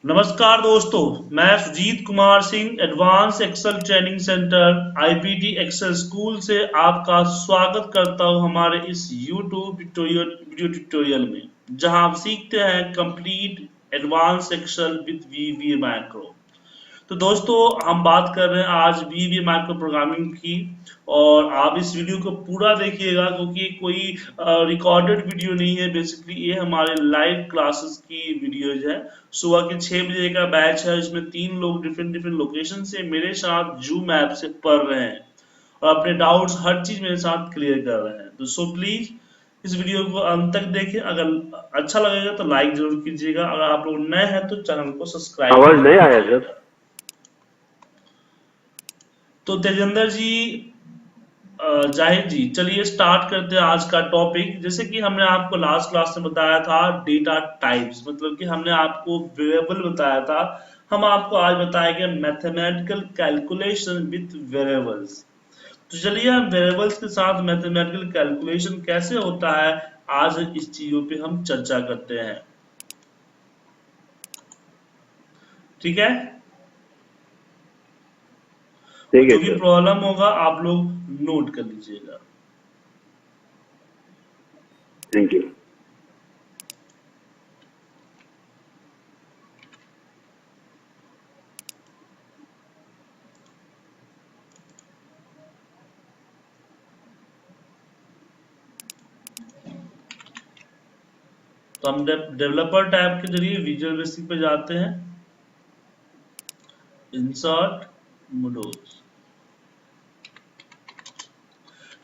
नमस्कार दोस्तों, मैं Sujeet Kumar Singh advance Excel training centre IPT Excel school से आपका स्वागत करता हूं हमारे इस यूट्यूब वीडियो ट्यूटोरियल में, जहां आप सीखते हैं complete advance Excel with VV macro. तो दोस्तों, हम बात कर रहे हैं आज वीवी माइक्रो प्रोग्रामिंग की। और आप इस वीडियो को पूरा देखिएगा क्योंकि कोई रिकॉर्डेड वीडियो नहीं है। बेसिकली ये हमारे लाइव क्लासेस की वीडियोज है। सुबह के 6 बजे का बैच है। इसमें 3 लोग डिफरेंट डिफरेंट लोकेशन से मेरे साथ जूम ऐप से पढ़ रहे हैं और अपने डाउट्स हर चीज मेरे साथ क्लियर कर रहे हैं। तो सो प्लीज इस वीडियो को अंत तक देखें। अगर अच्छा लगेगा तो लाइक जरूर कीजिएगा। अगर आप लोग नए हैं तो चैनल को सब्सक्राइब आवाज जरूर नहीं आया कीजिएगा। सर। तो तेजेंद्र जी, जाहिर जी, चलिए स्टार्ट करते हैं आज का टॉपिक। जैसे कि हमने आपको लास्ट क्लास में बताया था डेटा टाइप्स, मतलब कि हमने आपको वेरिएबल बताया था। हम आपको आज बताएंगे मैथमेटिकल कैलकुलेशन विथ वेरिएबल्स। तो चलिए हम वेरिएबल्स के साथ मैथमेटिकल कैलकुलेशन कैसे होता है, आज इस चीजों पे हम चर्चा करते हैं। ठीक है। और ठीक है जो भी सर। प्रॉब्लम होगा आप लोग नोट कर लीजिएगा। Thank you. तो हम डेवलपर टैब के जरिए विजुअल बेसिक पे जाते हैं। Insert modules.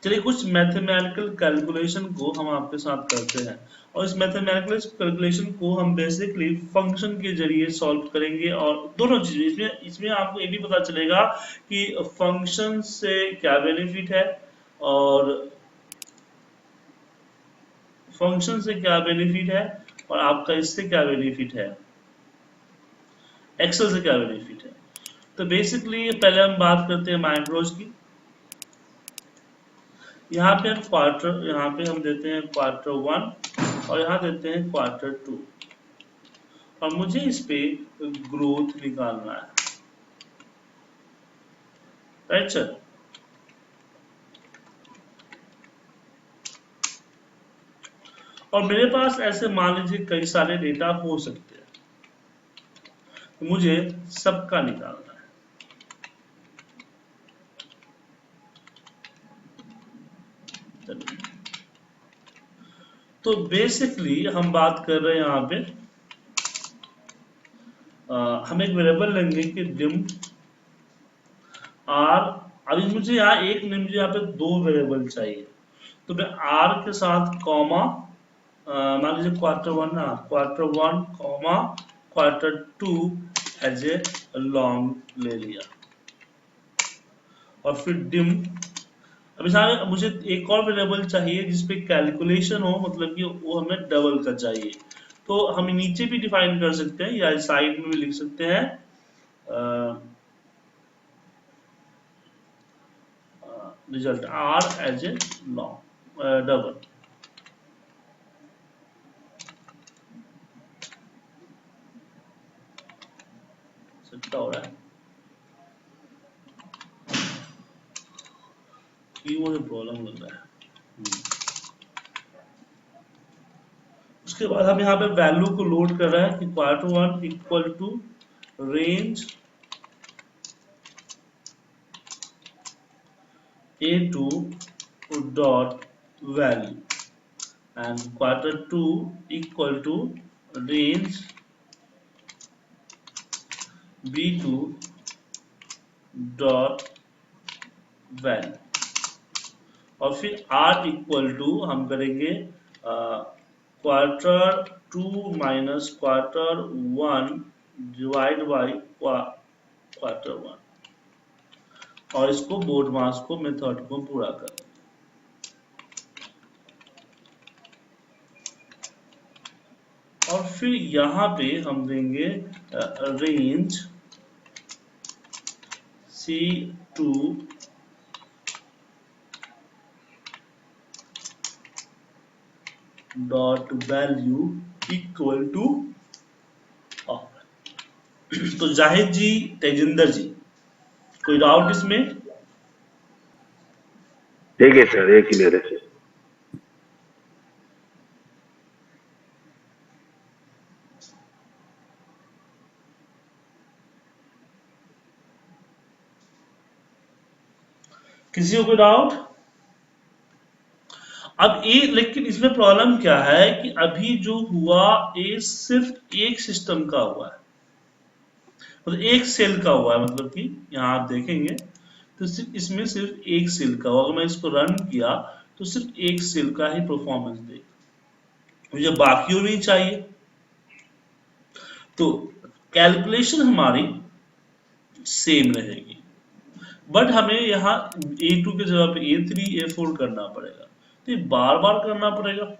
चलिए कुछ मैथमेटिकल कैलकुलेशन को हम आपके साथ करते हैं। और इस मैथमेटिकल कैलकुलेशन को हम बेसिकली फंक्शन के जरिए सॉल्व करेंगे। और दोनों चीजें इसमें इसमें आपको ये भी पता चलेगा कि फंक्शन से क्या बेनिफिट है और फंक्शन से क्या बेनिफिट है और आपका इससे क्या बेनिफिट है, एक्सेल से क्या बेनिफिट है। तो बेसिकली पहले हम बात करते हैं मैक्रोज की। यहाँ पे हम क्वार्टर, यहाँ पे हम देते हैं Q1 और यहाँ देते हैं Q2 और मुझे इस पे ग्रोथ निकालना है। Right sir. और मेरे पास ऐसे मान लीजिए कई सारे डेटा हो सकते हैं, तो मुझे सबका निकालना है। चलिए, तो बेसिकली हम बात कर रहे हैं यहाँ पे हम एक वेरिएबल लेंगे कि डिम आर। अभी मुझे यहाँ एक नहीं, मुझे यहाँ पे 2 वेरिएबल चाहिए। तो मैं आर के साथ कॉमा, मान लीजिए Q1 ना, Q1 comma Q2 as a long ले लिया। और फिर डिम। अब इसमें मुझे एक और वेरिएबल चाहिए जिसपे कैलकुलेशन हो, मतलब कि वो हमें डबल का चाहिए। तो हम नीचे भी डिफाइन कर सकते हैं या साइड में भी लिख सकते हैं result R as a long double. सकता हो रहा है कि मुझे प्रॉब्लम लग रहा है। उसके बाद हम यहाँ पे वैल्यू को लोड कर रहे हैं कि Q1 equal to range A2 dot value and Q2 equal to range B2 dot value। और फिर R इक्वल टू हम करेंगे Q2 minus Q1 divide by Q1 और इसको बोर्ड मास को मेथड को पूरा कर। और फिर यहाँ पे हम देंगे range C2 dot value equal two of. तो जाहिद जी, तेजिंदर जी, कोई डाउट इसमें? ठीक है सर, ये क्लियर है सर। किसी को कोई डाउट? अब ये, लेकिन इसमें प्रॉब्लम क्या है कि अभी जो हुआ ये सिर्फ एक सिस्टम का हुआ है, मतलब एक सेल का हुआ है, मतलब कि यहाँ आप देखेंगे तो सिर्फ इसमें सिर्फ एक सेल का हुआ। अगर मैं इसको रन किया तो सिर्फ एक सेल का ही परफॉर्मेंस देगा, मुझे बाकियों नहीं चाहिए। तो कैलकुलेशन हमारी सेम रहेगी, बट हमें यहाँ A2 की जगह पे A3 A4 करना पड़ेगा, तो ये बार बार करना पड़ेगा।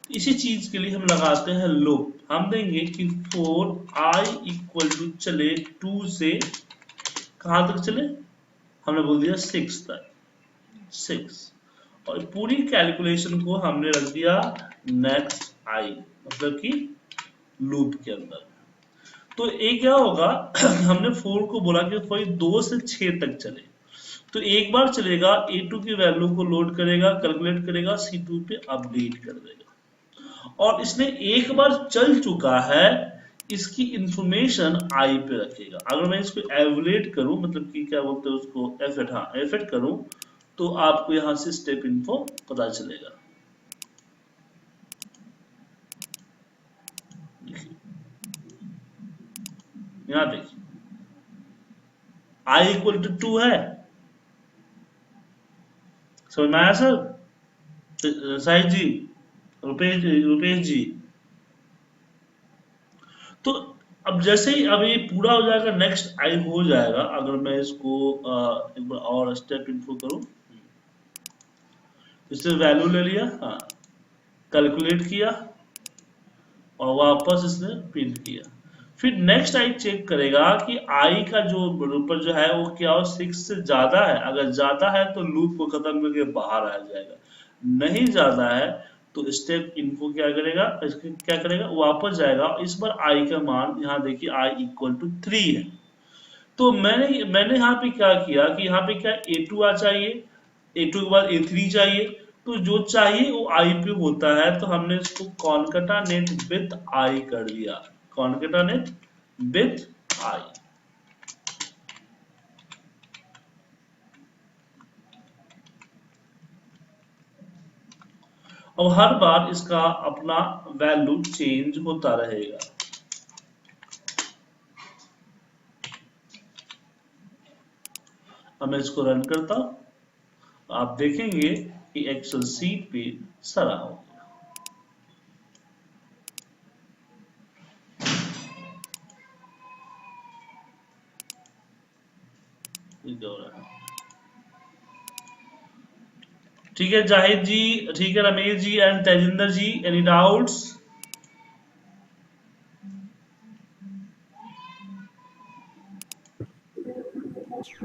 इसी चीज के लिए हम लगाते हैं लूप। हम देंगे कि फोर आई इक्वल टू चले 2 से कहां तक चले, हमने बोल दिया 6 तक, 6, और पूरी कैलकुलेशन को हमने रख दिया नेक्स्ट आई, मतलब कि लूप के अंदर। तो ये क्या होगा हमने 4 को बोला कि कोई 2 से 6 तक चले, तो एक बार चलेगा, A2 की वैल्यू को लोड करेगा, कैलकुलेट करेगा, C2 पे अपडेट कर देगा, और इसने एक बार चल चुका है, इसकी इंफॉर्मेशन आई पे रखेगा। अगर मैं इसको एवलेट करूं, मतलब कि क्या बोलते हैं उसको, एफेट, हाँ एफेट करूं, तो आपको यहां से स्टेप इन्फो पता चलेगा। यहाँ देखिए आई इक्वल टू 2 है, समझ में आया सर? साहिब जी, रुपेश जी, तो अब जैसे ही अब ये पूरा हो जाएगा, नेक्स्ट आई हो जाएगा। अगर मैं इसको एक बार और स्टेप इनफो करूं, इससे वैल्यू ले लिया, हाँ कैलकुलेट किया, और वापस इसने प्रिंट किया। फिर नेक्स्ट आई चेक करेगा कि आई का जो ऊपर जो है वो क्या हो, 6 से ज्यादा है। अगर ज्यादा है तो लूप को खत्म करके बाहर आ जाएगा, नहीं ज्यादा है तो स्टेप इनको क्या करेगा, क्या करेगा, वापस जाएगा। इस बार आई का मान यहाँ देखिए आई इक्वल टू 3 है, तो मैंने यहाँ पे क्या किया कि यहाँ पे क्या A2 आ चाहिए, A2 के बाद A3 चाहिए, तो जो चाहिए वो आई पे होता है, तो हमने इसको कॉनकैटिनेट विथ आई कर दिया, कॉनकैटिनेट विथ आई। अब हर बार इसका अपना वैल्यू चेंज होता रहेगा। अब मैं इसको रन करता हूं, आप देखेंगे कि एक्सेल सीट पे सारा हो गया। ठीक है जाहिद जी, ठीक है Ramesh ji and Tejinder ji, any doubts?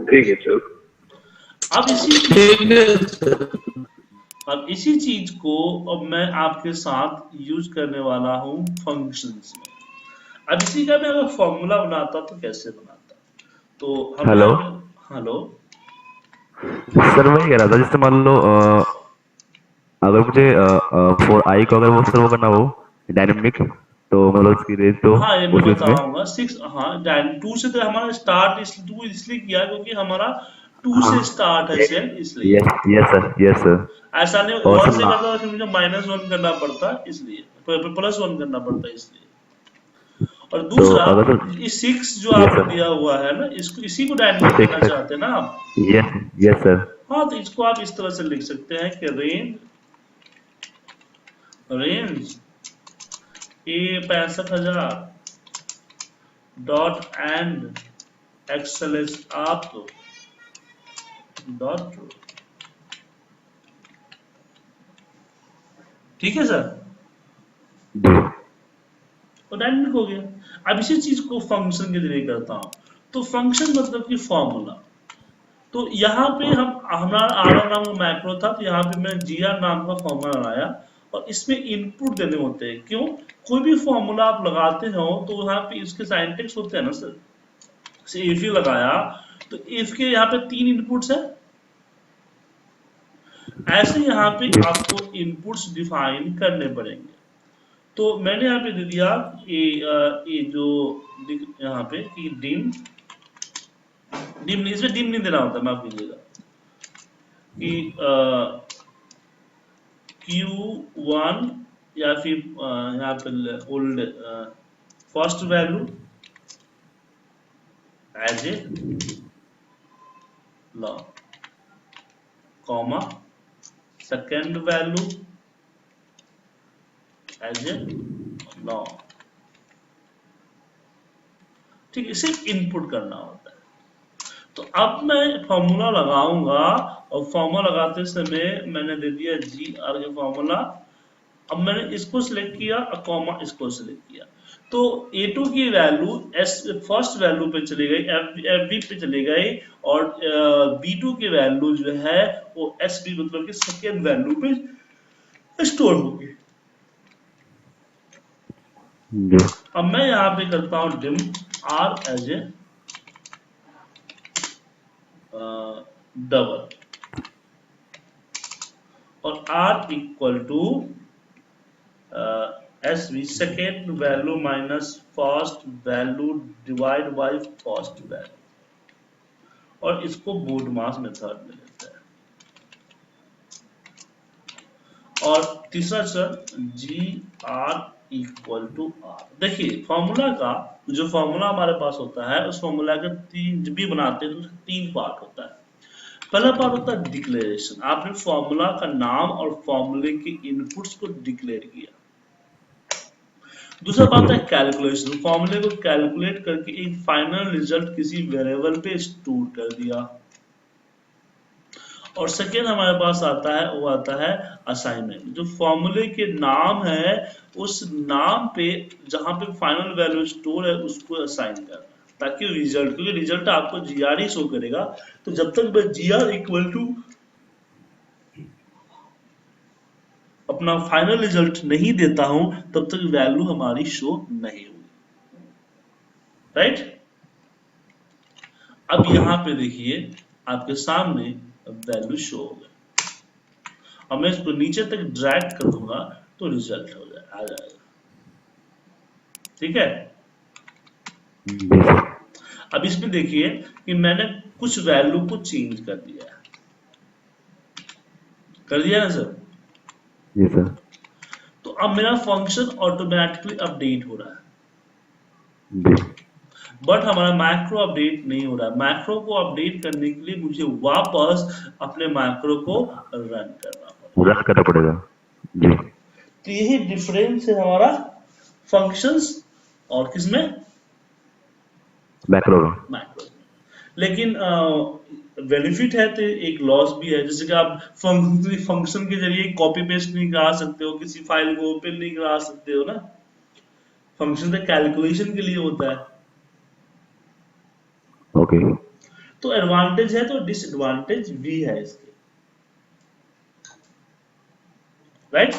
ठीक है सर। अब इसी चीज अब इसी चीज को अब मैं आपके साथ यूज करने वाला हूं फंक्शंस में। अब इसी का मैं अगर फॉर्मूला बनाता तो कैसे बनाता, तो हम हेलो यहाँ पे, हेलो, सर, मैं ये कह रहा था, जैसे मान लो अगर मुझे फॉर आई को अगर वो सर वो करना हो डायनेमिक, तो मतलब उसकी रेंज तो हाँ ये मैं उसी उसमें। बताऊंगा 6, हाँ 2 से तो हमारा स्टार्ट, इसलिए 2 इसलिए किया क्योंकि हमारा 2 हाँ, से स्टार्ट है सेल, इसलिए। Yes yes sir, yes sir. ऐसा नहीं और 1 सर से करता तो फिर मुझे -1 करना पड़ता, इसलिए +1 करना पड़ता, इसलिए। और तो दूसरा, अगर ये 6 जो यस आपको सर, दिया हुआ है ना, इसको इसी को डायनेमिक करना 6 चाहते हैं ना आप? Yes yes sir. हाँ तो इसको आप इस तरह से लिख सकते हैं कि range A 65,000 dot and XLS आप डॉट ट्रू। ठीक है सर, जी तो डायनेमिक हो गया। अब इसी चीज को फंक्शन के जरिए करता हूं, तो फंक्शन मतलब कि फॉर्मूला। तो यहाँ पे हम, हमारा आर नाम का मैक्रो था, तो यहाँ पे मैं जीआर नाम का फॉर्मूला बनाया, और इसमें इनपुट देने होते हैं। क्यों? कोई भी फॉर्मूला आप लगाते हो तो यहाँ पे इसके साइंटेक्स होते हैं ना सर। जैसे इफ ही लगाया तो इफ के यहाँ पे 3 इनपुट्स है, ऐसे यहाँ पे जी आपको इनपुट्स डिफाइन करने पड़ेंगे। तो मैंने यहाँ पे दे दिया ये जो यहाँ पे कि डिम डिम नहीं, इसमें डिम नहीं देना होता, माफ कीजिएगा, कि Q1 या फिर यहाँ पे old first value as a law, comma second value as a law. ठीक है, सिर्फ इनपुट करना होता है। तो अब मैं फॉर्मूला लगाऊंगा और फॉर्मूला लगाते समय मैंने दे दिया जी आर का फॉर्मूला। अब मैंने इसको सिलेक्ट किया और कॉमा इसको सिलेक्ट किया, तो A2 की वैल्यू एस फर्स्ट वैल्यू पे चली गई, एफ बी पे चली गई, और B2 की वैल्यू जो है वो एस बी मतलब कि सेकेंड वैल्यू पे स्टोर होगी। जी अब मैं यहाँ पे करता हूँ dim R as a double और R equal to S B second value minus first value divide by first value, और इसको बूट मास मेथड में लेते हैं। और तीसरा sir ji R equal to R. देखिए फॉर्मूला का जो फॉर्मूला हमारे पास होता है उस फॉर्मूला के तीन जब भी बनाते हैं तो उसका 3 पार्ट होता है। पहला पार्ट होता है डिक्लेरेशन, आपने फॉर्मूला का नाम और फॉर्मूले के इनपुट्स को डिक्लेयर किया। दूसरा बात है कैलकुलेशन, फॉर्मूले को कैलकुलेट करके एक फाइनल रिजल्ट किसी वेरिएबल पे स्टोर कर दिया। और सेकेंड हमारे पास आता है वो आता है असाइनमेंट, जो फॉर्मूले के नाम है उस नाम पे जहां पे फाइनल वैल्यू स्टोर है उसको असाइन करना, ताकि रिजल्ट, क्योंकि रिजल्ट आपको जीआर ही शो करेगा। तो जब तक मैं जीआर इक्वल टू अपना फाइनल रिजल्ट नहीं देता हूं तब तक वैल्यू हमारी शो नहीं होगी, राइट। अब ओके यहाँ पे देखिए आपके सामने वैल्यू शो हो गया। अब मैं इसको नीचे तक ड्रैग कर दूंगा तो रिजल्ट हो जाए आ जाएगा, ठीक है। जी सर अब इसमें देखिए कि मैंने कुछ वैल्यू को चेंज कर दिया ना सर। जी सर तो अब मेरा फंक्शन ऑटोमेटिकली अपडेट हो रहा है, जी बट हमारा मैक्रो अपडेट नहीं हो रहा है। मैक्रो को अपडेट करने के लिए मुझे वापस अपने मैक्रो को रन करना पड़ेगा। रन करना पड़ेगा। जी तो यही डिफरेंस है हमारा फंक्शंस और किसमें, मैक्रो में। मैक्रो में। लेकिन बेनिफिट है तो एक लॉस भी है, जैसे कि आप फंक्शन के जरिए कॉपी पेस्ट नहीं करा सकते हो, किसी फाइल को ओपन नहीं करा सकते हो ना। फंक्शन तो कैलकुलेशन के लिए होता है। ओके तो एडवांटेज है तो डिसएडवांटेज भी है इसके, राइट।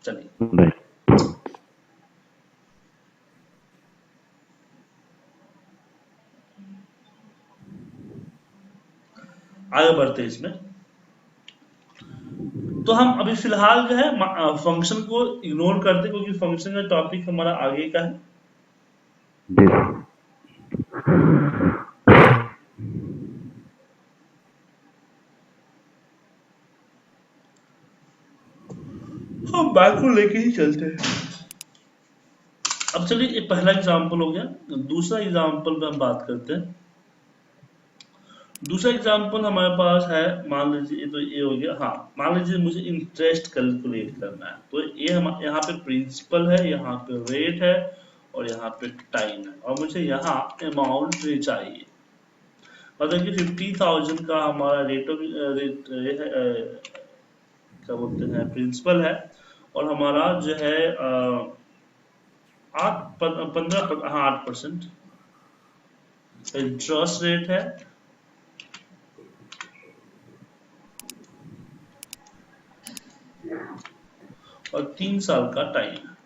चलिए राइट आगे बढ़ते हैं इसमें। तो हम अभी फिलहाल जो है फंक्शन को इग्नोर करते हैं, क्योंकि फंक्शन का टॉपिक हमारा आगे का है। जी सर हम बैक को लेके ही चलते हैं। अब चलिए ये पहला एग्जांपल हो गया, दूसरा एग्जांपल पे हम बात करते हैं। दूसरा एग्जांपल हमारे पास है, मान लीजिए तो ये हो गया, हाँ मान लीजिए मुझे इंटरेस्ट कैलकुलेट करना है, तो ये हम यहाँ पे प्रिंसिपल है, यहाँ पे रेट है और यहाँ पे टाइम है, और मुझे यहाँ अमाउंट चाहिए। मतलब कि 50,000 का हमारा रेट ऑफ क्या बोलते हैं प्रिंसिपल है, और हमारा जो है 8% इंटरेस्ट रेट है, और 3 साल का टाइम है।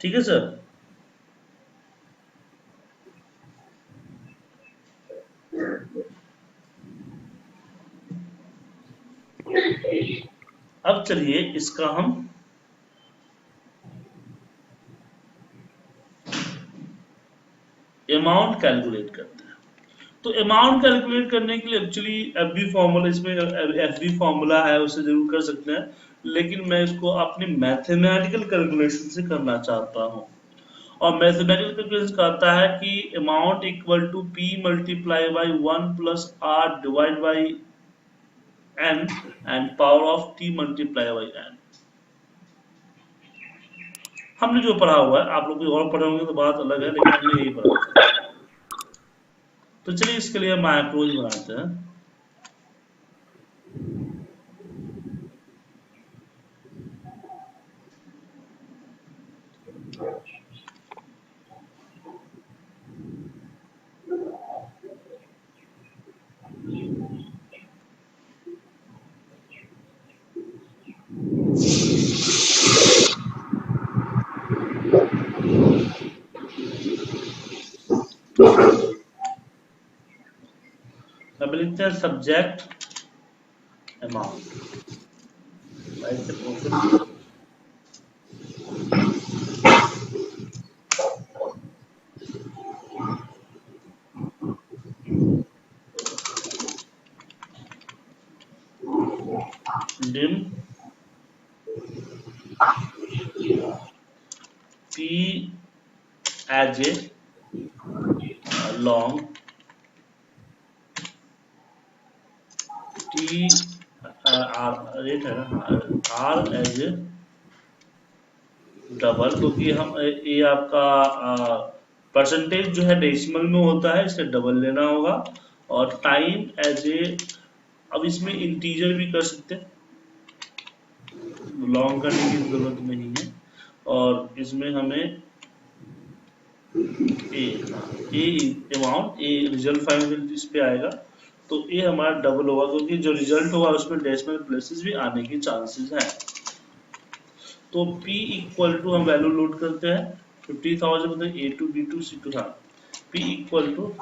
ठीक है सर। अब चलिए इसका हम अमाउंट कैलकुलेट करते हैं। तो अमाउंट कैलकुलेट करने के लिए एक्चुअली एफबी फॉर्मूला, इसमें एफबी फॉर्मूला है उसे जरूर कर सकते हैं, लेकिन मैं इसको अपनी मैथमेटिकल कैलकुलेशन से करना चाहता हूँ। और मैथमेटिकल कैलकुलेशन कहता है कि amount equal to P multiply by 1 plus R divide by N and power of T multiply by N. हमने जो पढ़ा हुआ है, आप लोग कोई और पढ़े होंगे तो बात अलग है, लेकिन हमने यही पढ़ा था। तो चलिए इसके लिए मैक्रोज बनाते हैं। अब लिखते हैं subject amount, dim P as a long, T R rate है ना, R as a डबल, क्योंकि हम ये आपका परसेंटेज जो है डेसिमल में होता है, इसे डबल लेना होगा। और टाइम एज ए, अब इसमें इंटीजर भी कर सकते हैं, लॉन्ग करने की जरूरत नहीं है। और इसमें हमें ए अमाउंट, ए रिजल्ट फाइनल इस पे आएगा, तो ए हमारा डबल होगा, क्योंकि जो रिजल्ट होगा उसमें डेसिमल प्लेसेस भी आने की चांसेस हैं। तो P इक्वल टू हम वैल्यू लोड करते हैं 50,000 मतलब A2 B2 C2 था। P equal to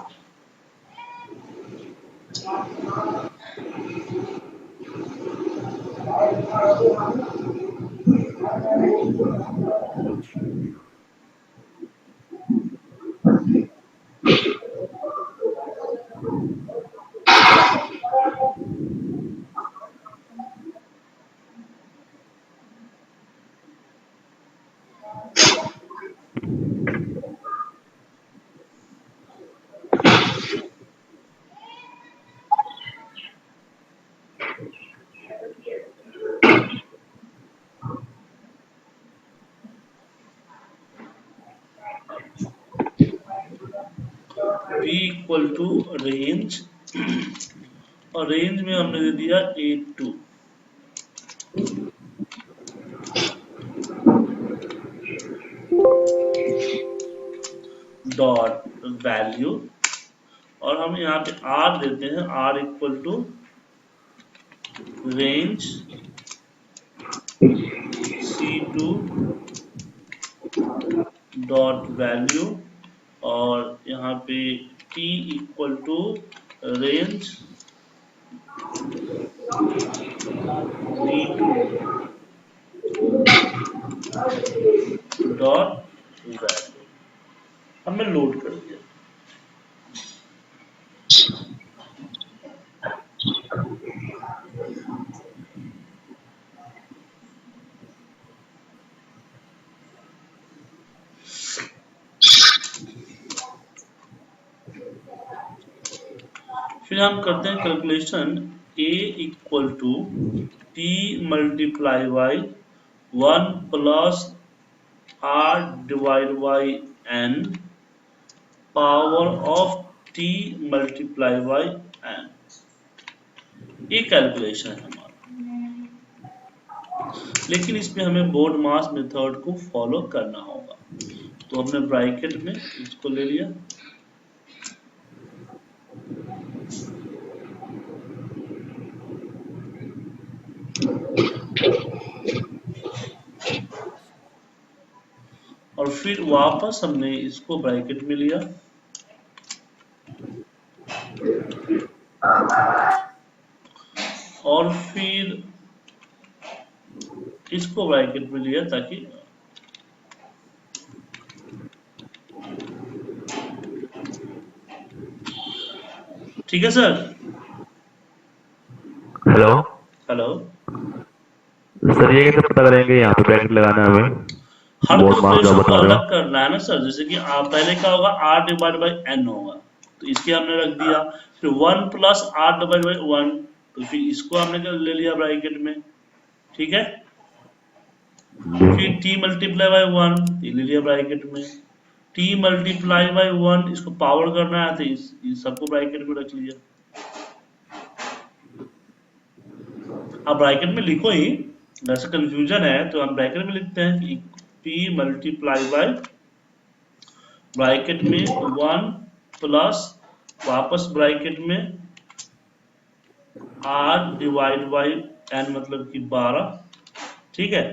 P equal to range, और रेंज में हमने दे दिया A2 डॉट वैल्यू, और हम यहाँ पे R देते हैं, R equal to range C2 dot value, और यहाँ पे T equal to range B2 dot value. हमने लोड कर दिया। फिर हम करते हैं calculation A equal to T multiply by 1 plus R divide by N power of T multiply by N। ये कैलकुलेशन है हमारा, लेकिन इसमें हमें बोर्ड मास मेथड को फॉलो करना होगा। तो हमने ब्रैकेट में इसको ले लिया, और फिर वापस हमने इसको ब्रैकेट में लिया, और फिर इसको ब्रैकेट में लिया ताकि, ठीक है सर। Hello hello. सर, ये कैसे पता करेंगे यहाँ पे ब्रैकेट लगाना है हमें? हर बोर्ड मास जो कैलकुलेशन को बता रहे हो। अलग करना है ना सर, जैसे कि आप पहले क्या होगा, r डिवाइड बाई n होगा, तो इसके हमने रख दिया, फिर 1 प्लस r डिवाइड बाई 1, तो फिर इसको हमने ले लिया ब्रैकेट में, ठीक है। फिर जी। t मल्टीप्लाई बाई 1 ये ले लिया ब्रैकेट में, t मल्टीप्लाई बाई 1 इसको पावर करना है तो इस सबको ब्रैकेट में रख लिया। आप ब्रैकेट में लिखो ही, वैसे कंफ्यूजन है तो हम ब्रैकेट में लिखते हैं कि p मल्टीप्लाई बाई ब्रैकेट में 1 प्लस वापस ब्रैकेट में r डिवाइड बाई n मतलब कि 12, ठीक है।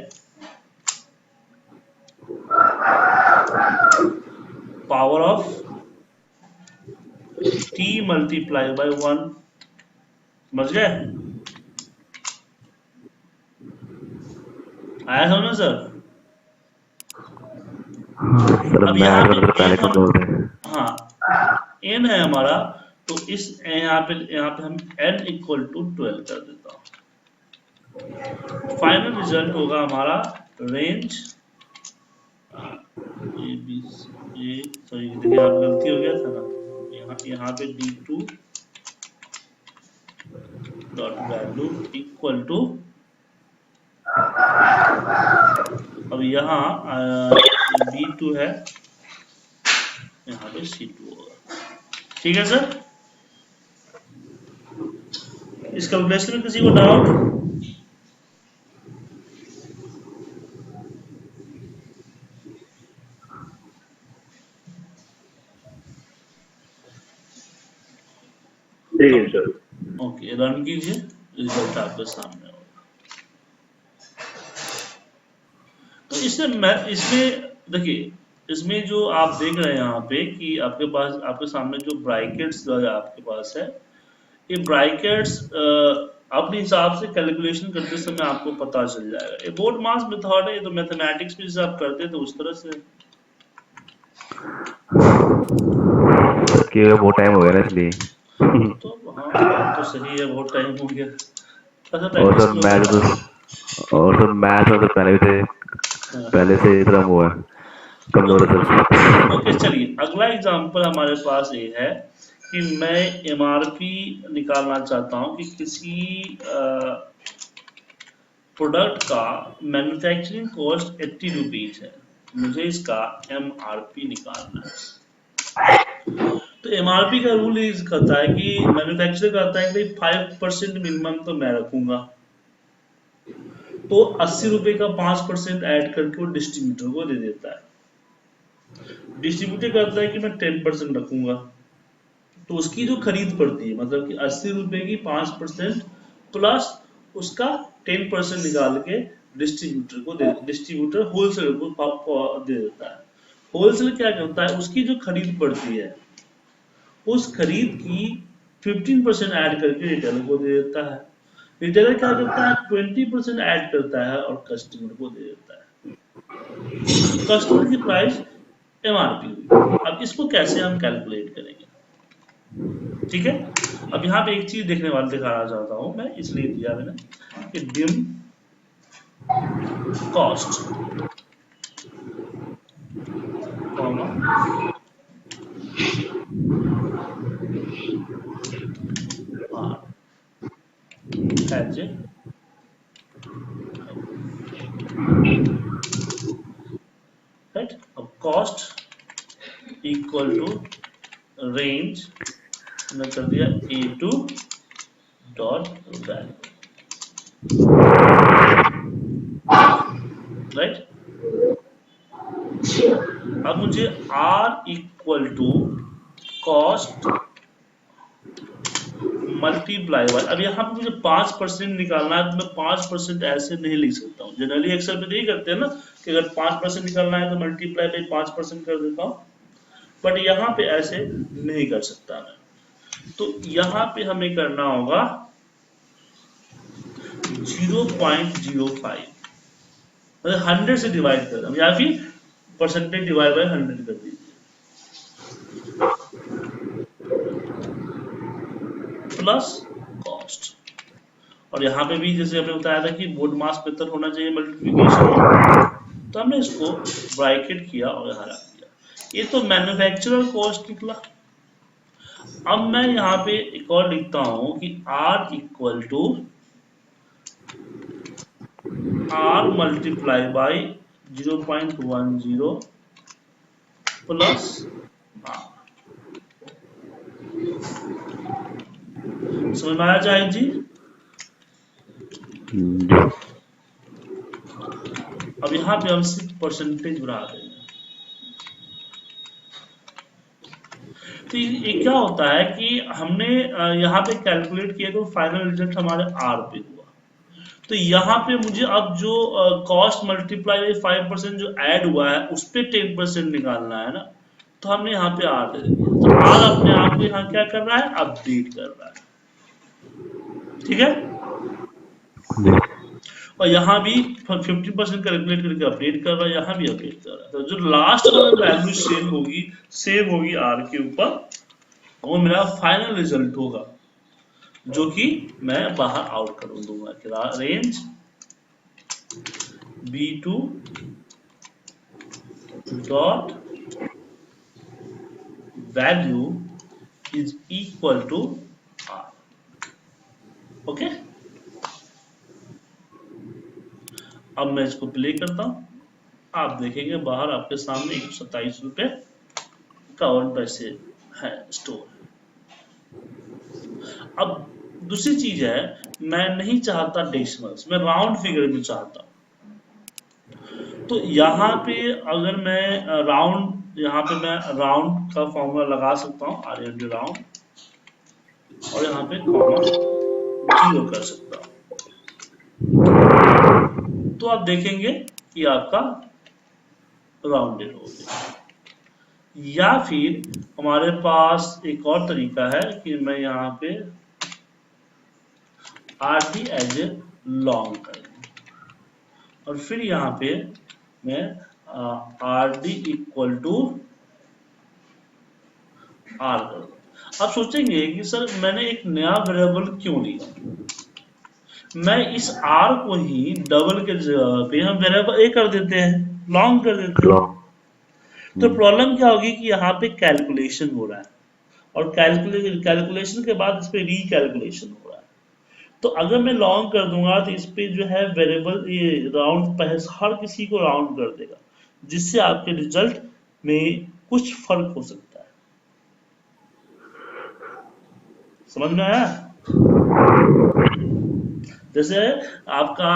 Power of t multiply by 1, समझ गए? आया समझ सर? सर अब मैं यहाँ पे सर पहले n हम, कमजोर थे। हाँ n है हमारा, तो इस यहाँ पे हम n इक्वल टू 12 कर देता हूँ। फाइनल रिजल्ट होगा हमारा range A B A, sorry देखिए आप गलती हो गया था ना, यहाँ पे d2 dot value equal to, अब यहाँ b2 है, यहाँ पे c2 होगा, ठीक है सर। इस कैलकुलेशन में किसी को डाउट? ठीक है सर। ओके, रन कीजिए, रिजल्ट आपके सामने होगा। तो इसमें देखिए, इसमें जो आप देख रहे हैं यहाँ पे कि आपके पास, आपके सामने जो ब्रैकेट्स आपके पास है, ये ब्रैकेट्स अपने हिसाब से कैलकुलेशन करते समय आपको पता चल जाएगा। ये बोर्ड मास मेथड है, ये तो मैथमेटिक्स में जैसे आप करते थे उस तरह से। कि बहुत टाइम हो गया ना इसलिए। तो हाँ, बात तो सही है, बहुत टाइम हो गया, थोड़ा और प्रैक्टिस सर करो मैथ सर। तो, और सर मैथ में तो पहले भी थे, हाँ। पहले से इतना वो है, कमजोर है सर। ओके चलिए, अगला एग्जांपल हमारे पास ये है कि मैं एमआरपी निकालना चाहता हूं कि किसी प्रोडक्ट का मैन्युफैक्चरिंग कॉस्ट 80 रुपीज है, मुझे इसका एमआरपी निकालना है। तो एमआरपी का रूल ये कहता है कि मैन्युफैक्चरर कहता है कि भाई 5% मिनिमम तो मैं रखूंगा, तो 80 रुपए का 5% ऐड करके वो डिस्ट्रीब्यूटर को दे देता है। डिस्ट्रीब्यूटर कहता है कि मैं 10% रखूंगा, तो उसकी जो खरीद पड़ती है, मतलब कि 80 रुपए की 5% प्लस उसका 10% निकाल के डिस्ट्रीब्यूटर को दे, डिस्ट्रीब्यूटर होलसेलर को दे देता है। होलसेलर क्या करता है, उसकी जो खरीद पड़ती है उस खरीद की 15% ऐड करके रिटेलर को दे देता है। रिटेलर क्या करता है, 20% ऐड करता है और कस्टमर को दे देता है। कस्टमर की प्राइस एमआरपी हुई। अब इसको कैसे हम कैलकुलेट करेंगे, ठीक है। अब यहाँ पे एक चीज दिखाना चाहता हूं मैं, इसलिए दिया मैंने कि dim cost comma as a, right. अब कॉस्ट इक्वल टू रेंज मैंने कर दिया A2 डॉट वैल्यू, राइट। अब मुझे R equal to cost multiply by, अब यहाँ पे मुझे 5% निकालना है तो मैं 5% ऐसे नहीं लिख सकता हूँ। जनरली एक्सेल पे नहीं करते हैं ना कि अगर 5% निकालना है तो मल्टीप्लाई बाय 5% कर देता हूँ, बट यहाँ पे ऐसे नहीं कर सकता मैं। तो यहाँ पे हमें करना होगा 0.05, मतलब 100 से डिवाइड कर दूं, या फिर परसेंटेज डिवाइड बाय 100 कर दीजिए, प्लस कॉस्ट। और यहाँ पे भी जैसे हमने बताया था कि बोर्ड मास मेथड होना चाहिए मल्टीप्लिकेशन में, तो हमने इसको ब्रैकेट किया और यहाँ रख दिया। ये तो मैन्युफैक्चरर कॉस्ट निकला। अब मैं यहाँ पे एक और लिखता हूँ कि R equal to R multiply by 0.10 plus R। समझ में आया जाए जी? अब यहाँ पे हम सिर्फ परसेंटेज बना देंगे। तो ये क्या होता है कि हमने यहाँ पे कैलकुलेट किया तो फाइनल रिजल्ट हमारे R पे हुआ। तो यहाँ पे मुझे अब जो कॉस्ट मल्टीप्लाई बाई 5% जो ऐड हुआ है उस पे 10% निकालना है ना, तो हमने यहाँ पे R दे दिया। तो R अपने आप को यहाँ क्या कर रहा है, अपडेट कर रहा है। ठीक है, और यहाँ भी 50% कैलकुलेट करके अपडेट कर रहा है, यहाँ भी अपडेट कर रहा है। तो जो लास्ट वाला वैल्यू सेम होगी R के ऊपर, वो मेरा फाइनल रिजल्ट होगा, जो कि मैं बाहर आउट कर दूंगा कि range B2 dot value is equal to R। Okay, अब मैं इसको प्ले करता हूं, आप देखेंगे बाहर आपके सामने 127 रुपए 51 पैसे है स्टोर। अब दूसरी चीज है, मैं नहीं चाहता डेसिमल्स, मैं राउंड फिगर में चाहता हूं। तो यहाँ पे अगर मैं राउंड, यहाँ पे मैं राउंड का फॉर्मूला लगा सकता हूँ, RMD राउंड, और यहाँ पे कॉमा 0 कर सकता हूँ। तो आप देखेंगे कि आपका राउंडेड हो गया। या फिर हमारे पास एक और तरीका है कि मैं यहाँ पे RD एज ए लॉन्ग कर दूं, और फिर यहाँ पे मैं RD इक्वल टू R कर दूं। आप सोचेंगे कि सर मैंने एक नया वेरिएबल क्यों लिया, मैं इस R को ही डबल के जगह पे हम वेरिएबल A कर देते हैं, लॉन्ग कर देते हैं। तो प्रॉब्लम क्या होगी कि यहाँ पे कैलकुलेशन हो रहा है, और कैलकुलेशन के बाद इस पे रीकैलकुलेशन हो रहा है। तो अगर मैं लॉन्ग कर दूंगा तो इस पे जो है वेरिएबल ये राउंड हर किसी को राउंड कर देगा, जिससे आपके रिजल्ट में कुछ फर्क हो सकता है। समझ में आया? जैसे आपका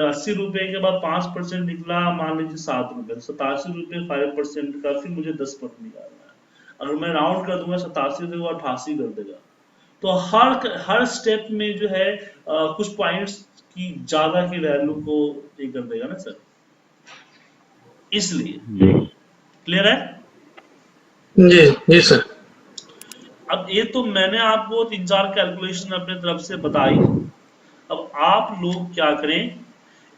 80 रुपए के बाद 5% निकला, मान लीजिए 7 रुपए, 87 रुपए 5% का, फिर मुझे 10% निकालना है। अगर मैं राउंड कर दूंगा 87 के बाद 88 कर देगा। तो हर स्टेप में जो है कुछ पॉइंट्स की ज्यादा की वैल्यू को ये कर देगा ना सर, इसलिए। क्लियर है? जी जी सर। अब ये तो मैंने आपको 3-4 कैलकुलेशन अपने तरफ से बताई। अब आप लोग क्या करें,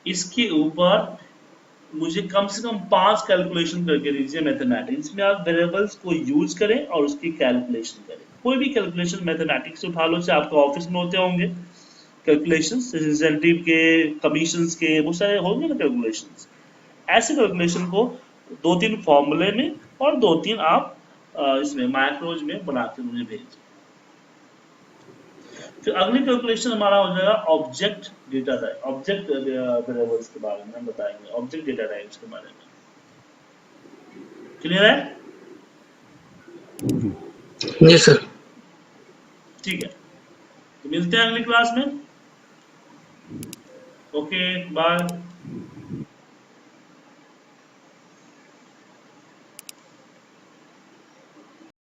इसके ऊपर मुझे कम से कम 5 कैलकुलेशन करके दीजिए मैथमेटिक्स में। आप वेरिएबल्स को यूज करें और उसकी कैलकुलेशन करें। कोई भी कैलकुलेशन मैथमेटिक्स से उठा लो, चाहे आपके ऑफिस में होते होंगे कैलकुलेशन, इंसेंटिव के, कमीशंस के, बहुत सारे होंगे ना कैलकुलेशन। ऐसे कैलकुलेशन को 2-3 फॉर्मूले में और 2-3 आप इसमें माइक्रोज में बना के मुझे भेजिए। फिर अगली कैलकुलेशन हमारा हो जाएगा object data type, object variables के बारे में हम बताएंगे, ऑब्जेक्ट डेटा टाइप्स के बारे में। क्लियर है? जी सर। ठीक है, तो मिलते हैं अगली क्लास में। Okay, bye.